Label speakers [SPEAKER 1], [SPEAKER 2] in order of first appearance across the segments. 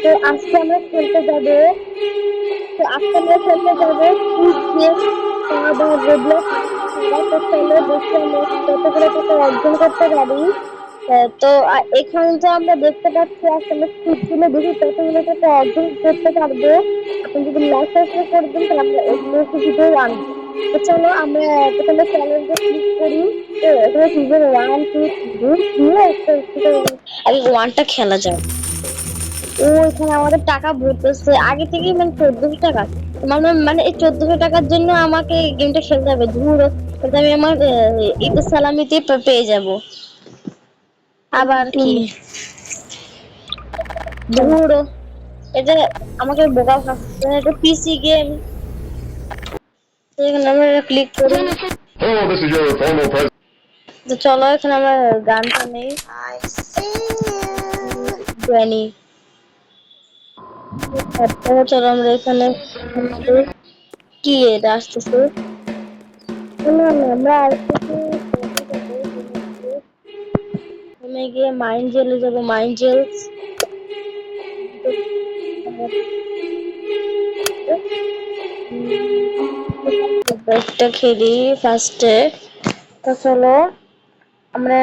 [SPEAKER 1] তো আজকে আমরা খেলতে যাবো। তো আজকে আমরা খেলতে যাবো কুইজ গেম বা রোবলক্স। তো চলো দেখি আমরা কতগুলো টাকা অর্জন করতে পারি। তো এখানে তো আমরা দেখতে পাচ্ছি আজকে আমরা কুইজ গুলো দেখি কতগুলো টাকা অর্জন করতে পারবো। আপনি যদি লাইক সাবস্ক্রাইব করে দিন তাহলে আমরা এগুলো ভিডিও আনবো। তো চলো আমরা প্রথমে চ্যানেলটা ক্লিক করি। তো এখানে সিজন 1 2 3 একটা আগে 1টা খেলা যায়। ও এখানে আমাদের টাকা ভরতেছে আগে থেকেই, মানে 1400 টাকা। মানে এই 1400 টাকার জন্য আমাকে গেমটা খেলতে হবে। ধুর, আমি আমার ঈদের সালামিতে পেয়ে যাব। আবার কি ধুর, এটা আমাকে বোকা ভাবছে। এটা পিসি গেম। এখানে আমরা ক্লিক করি।
[SPEAKER 2] Hello, this is your formal president.
[SPEAKER 1] তো চলো এখানে আমরা গানটা নেই জানি। তারপরে চলো আমরা এখানে কি এটা আসতেছে। আমরা আমি গিয়ে মাইন্ড জেলে যাবো। মাইন্ড জেল একটা খেলি ফার্স্টে। তো চলো আমরা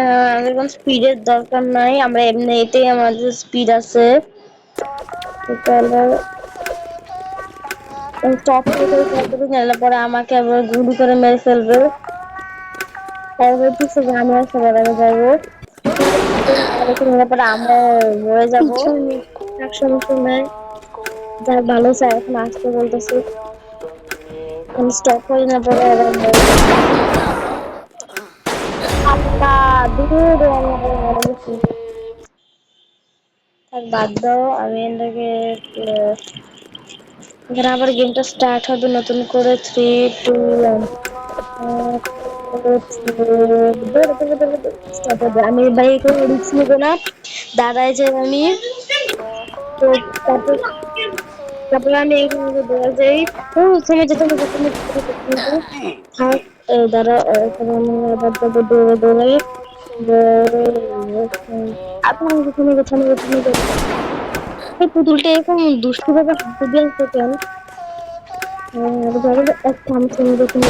[SPEAKER 1] এখন স্পিডের দরকার নাই, আমরা এমনিতেই আমাদের স্পিড আছে। চলো স্টপ করে খেললে পরে আমাকে আবার গুলি করে মেরে ফেলবে। পরবর্তী গানে আসে বেড়াতে যাবো। পরে আমরা মরে যাবো। সমস্যা নাই, যার ভালো চাই এখন আসতে বলতেছি। স্টপ করি না পরে আবার আল্লাহ দূর বাদ দাও। আমি এটাকে এখানে আবার গেমটা স্টার্ট হবে নতুন করে। 3 2 1 আমি ভাই কোনো রিস্ক নেব না, দাঁড়ায় যে আমি। তো তারপরে আমি এখানে দেওয়া যাই। ও থেমে যেতে থাক। দাঁড়া এখানে আমি আবার যাবো দৌড়ে দৌড়ে। আপনার পেছনে পেছনে পেছনে এই পুতুলটা এরকম দুষ্টু ভাবে হাতে দিয়ে আসছে কেন? একটা আমি শুনে দেখুন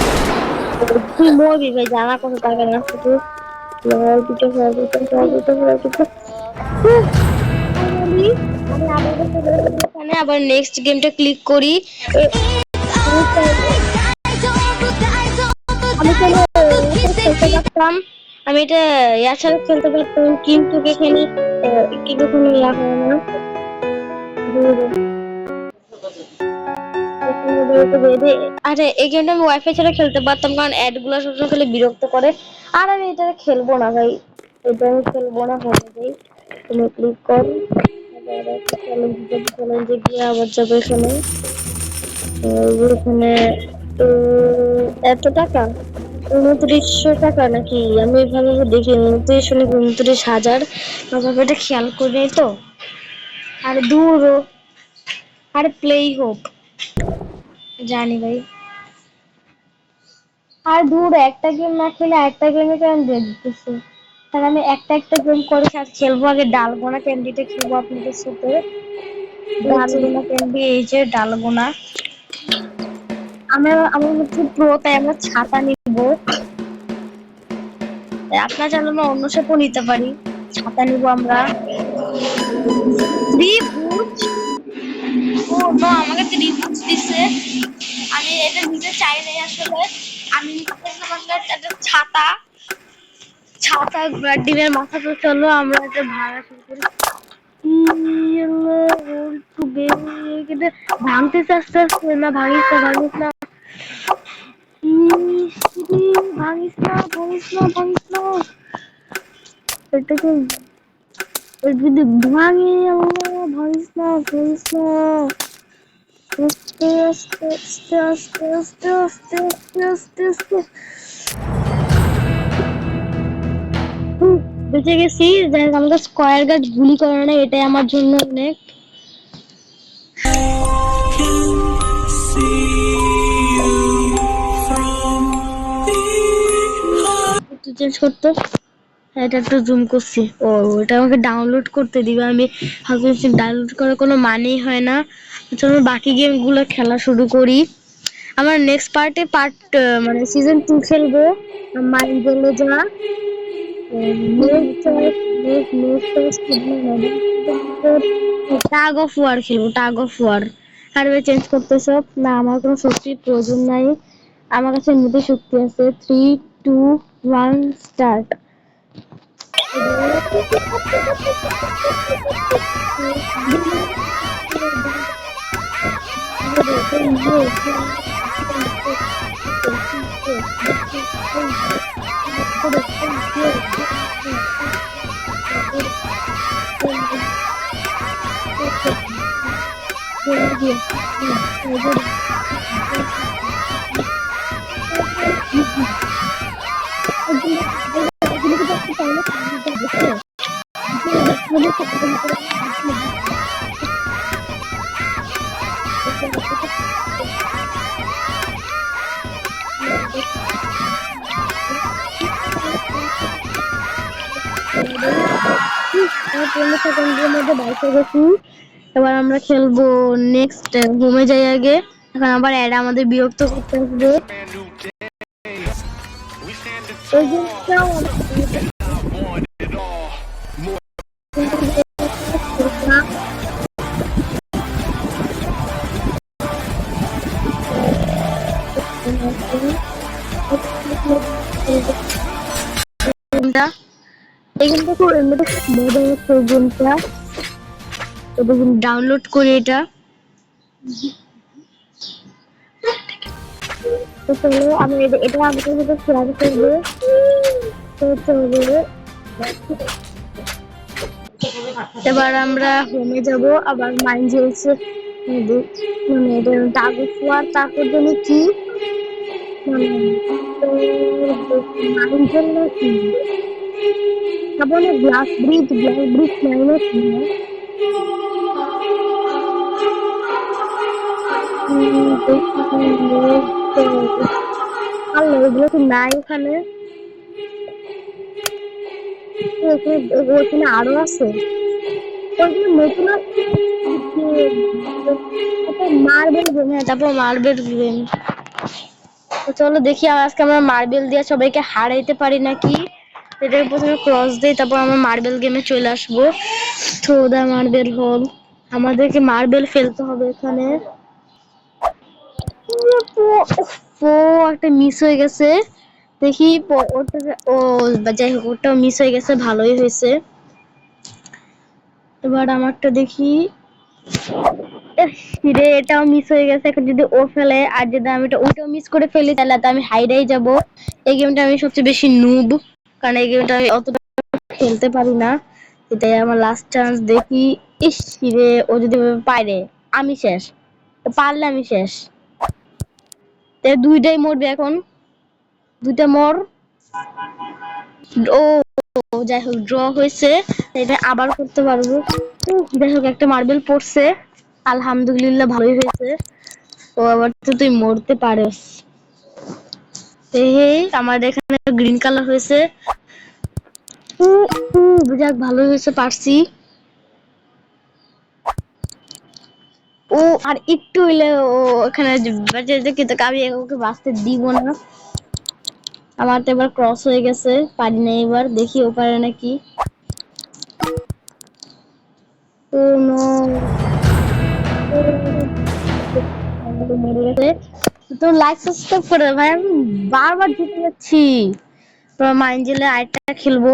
[SPEAKER 1] তুই মরবি ভাই, জানা কোনো টাকা না শুধু আমি আবার নেক্সট গেমটা ক্লিক করি। আমি খেলতে পারতাম, আমি এটা ইয়া ছাড়া খেলতে পারতাম, কিন্তু এখানে কিন্তু কোনো ইয়া হয় না। আরে এই গেমটা আমি ওয়াইফাই ছাড়া খেলতে পারতাম, কারণ অ্যাড গুলো সবসময় খেলে বিরক্ত করে। আর আমি এটা খেলবো না ভাই, এটা আমি খেলবো না। ভাই তুমি ক্লিক কর। চ্যালেঞ্জে গিয়ে আবার যাবো এখানে। এখানে এত টাকা 2900 টাকা নাকি? আমি এখানে দেখি 29,000। তবে এটা খেয়াল করি তো। আর দূর, আর প্লেই হোক জানি ভাই। আর দূর, একটা গেম না খেলে একটা গেমে কেন দেখতেছি। তাহলে আমি একটা গেম করে খেলবো। আগে ডালগোনা ক্যান্ডিটা খেলবো আপনাদের সাথে। ডালগোনা ক্যান্ডি, এই যে ডালগোনা। আমার হচ্ছে প্রো, তাই আমরা ছাতা নিব। আপনার চালানো অন্য সাথেও নিতে পারি। ছাতা নিব আমরা। ও নো, আমাকে 3 বুটস দিছে। আমি এটা নিতে চাই নাই আসলে। আমি একটা ছাতা ছাতা ডিমের মাথা। তো চলো আমরা এটা ভাঙা শুরু করি। ভাঙতেছে আস্তে আস্তে। না ভাঙিস না, ভাঙিস না, ভাঙিস না, ভাঙিস না, ভাঙিস না। এটাকে যদি ভাঙি, ভাঙিস না, ভাঙিস না। আস্তে আস্তে আস্তে আস্তে আস্তে আস্তে আস্তে আস্তে আস্তে বেঁচে গেছি। যাই হোক, আমাকে স্কয়ার গার্ড গুলি করে না, এটাই আমার জন্য অনেক। চেঞ্জ করতে এটা একটু জুম করছি। ও এটা আমাকে ডাউনলোড করতে দিবে, আমি ভাবছি ডাউনলোড করার কোনো মানেই হয় না। চলো বাকি গেমগুলো খেলা শুরু করি। আমার নেক্সট পার্ট মানে সিজন 2 খেলবো মাইন্ড গেলে যা টাগ অফ ওয়ার খেলবো, টাগ অফ ওয়ার। আর চেঞ্জ করতে সব না, আমার কোনো শক্তির প্রয়োজন নাই, আমার কাছে এমনিতে শক্তি আছে। 3 2 1 স্টার্ট। এবার আমরা খেলবো নেক্সট হোমে যাই আগে। এখন আবার অ্যাড আমাদের বিরক্ত করতে আসবে। এই জিনিসটাও এখানটা খুব এমনিতে মজা হচ্ছে গেমটা। তো দেখুন ডাউনলোড করে এটা। তো চলো আমি এটা আমাদের সাথে শেয়ার করবো। তো চলো এবার আমরা হোমে যাব, আবার মাইন্ড জ্বলছে মানে এটা টাগফ ওয়ার, তারপর জন্য কি মানে মাইন্ড জ্বললে কি বলে গ্লাস ব্রিজ মাইনাস আল্লাহ, এগুলো তো নাই ওখানে। ওখানে আরো আছে নতুন মার্বেল গেম। হ্যাঁ তারপর মার্বেল গেম। তো চলো দেখি আজকে আমরা মার্বেল দিয়ে সবাইকে হারাইতে পারি নাকি। এটাকে প্রথমে ক্রস দেই, তারপর আমরা মার্বেল গেমে চলে আসবো। থ্রো দা মার্বেল হল, আমাদেরকে মার্বেল ফেলতে হবে এখানে। ও একটা মিস হয়ে গেছে, দেখি ও যাই হোক ওটাও মিস হয়ে গেছে, ভালোই হয়েছে। এবার আমারটা দেখি, রে এটাও মিস হয়ে গেছে। এখন যদি ও ফেলে আর যদি আমি ওটাও মিস করে ফেলি তাহলে তো আমি হাইরাই যাব। এই গেমটা আমি সবচেয়ে বেশি নুব, কারণ এই গেমটা আমি অতটা খেলতে পারি না। এটাই আমার লাস্ট চান্স, দেখি। ইস রে ও যদি পারে আমি শেষ, পারলে আমি শেষ। দুইটাই মরবে এখন, দুইটা মর। ও যাই হোক ড্র হয়েছে, এটা আবার করতে পারবো। যাই হোক একটা মার্বেল পড়ছে, আলহামদুলিল্লাহ ভালোই হয়েছে। ও আবার তো তুই মরতে পারস। এই আমার এখানে গ্রিন কালার হয়েছে। যাক ভালো হয়েছে, পারছি। ও আর একটু হইলে ও এখানে আমি ওকে বাঁচতে দিব না। আমার তো এবার ক্রস হয়ে গেছে, পারি না। এবার দেখি ও পারে নাকি। ও নো, তো লাইক সাবস্ক্রাইব করে ভাই, আমি বারবার জিতে যাচ্ছি। মাইন্ড জেলে আরেকটা খেলবো।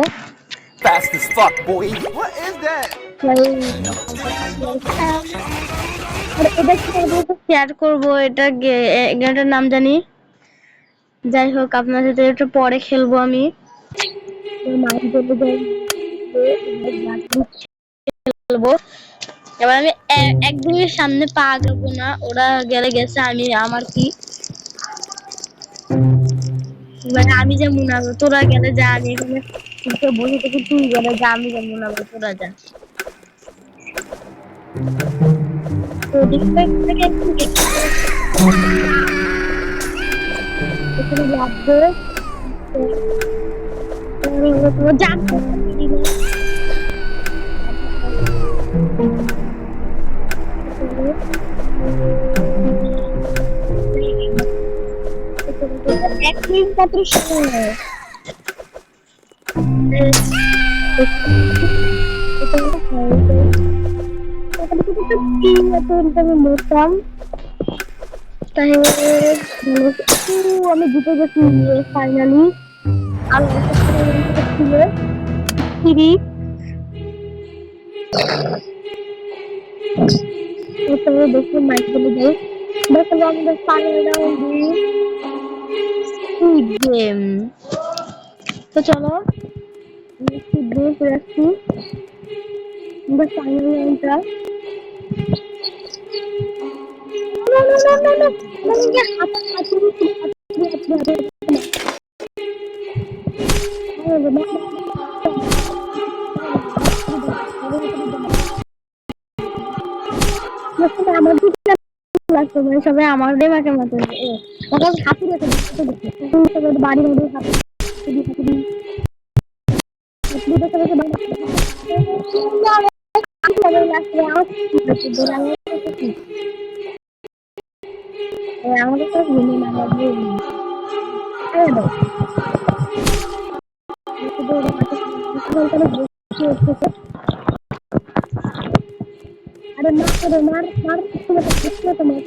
[SPEAKER 3] Fast as fuck, boy. What is that?
[SPEAKER 1] এটা শেয়ার করবো, এটা গেমটার নাম জানি। যাই হোক আপনার সাথে একটু পরে খেলবো আমি। খেলবো এবার আমি একদমই সামনে পা আগাবো না, ওরা গেলে গেছে, আমি আমার কি। মানে আমি যে মুনাবো, তোরা গেলে যা, আমি এখানে বসে থেকে তুই গেলে যা, আমি যে মুনাবো তোরা যা। তো এখানে লাগবে এক মিনিট মাত্র সময় আমি মরতাম আমি জিতে গেছি ফাইনালি আর ছিল ফ্রি দেখে মাইক বলে যাই দেখো আমাদের ফাইনাল রাউন্ড গেম তো চলো গেম রাখছি আমাদের ফাইনাল রাউন্ডটা সবাই আমাদের মাকে মতো হাতি বাড়ি বাড়ি আমাদের তো ঘুমিয়ে না আরে মার তোমার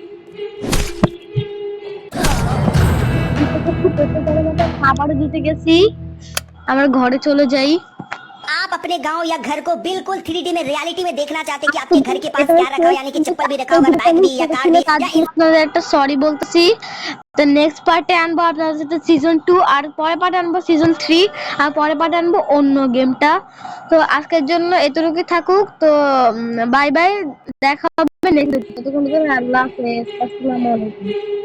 [SPEAKER 1] আবারও জিতে গেছি আমার ঘরে চলে যাই
[SPEAKER 4] आप अपने गांव या घर को बिल्कुल 3D में रियलिटी में देखना चाहते हैं कि आपके घर के पास क्या रखा हो यानी कि चप्पल भी रखा होगा बैग भी या कार भी या
[SPEAKER 1] একটা সরি বলতেছি তো নেক্সট পার্টে আনবো আপনাদের সাথে সিজন 2 আর পরের পার্টে আনবো সিজন 3 আর পরের পার্টে আনবো অন্য গেমটা তো আজকের জন্য এতটুকুই থাকুক তো বাই বাই দেখা হবে নেক্সট ভিডিওতে ততক্ষণ আল্লাহ হাফেজ আসসালামু আলাইকুম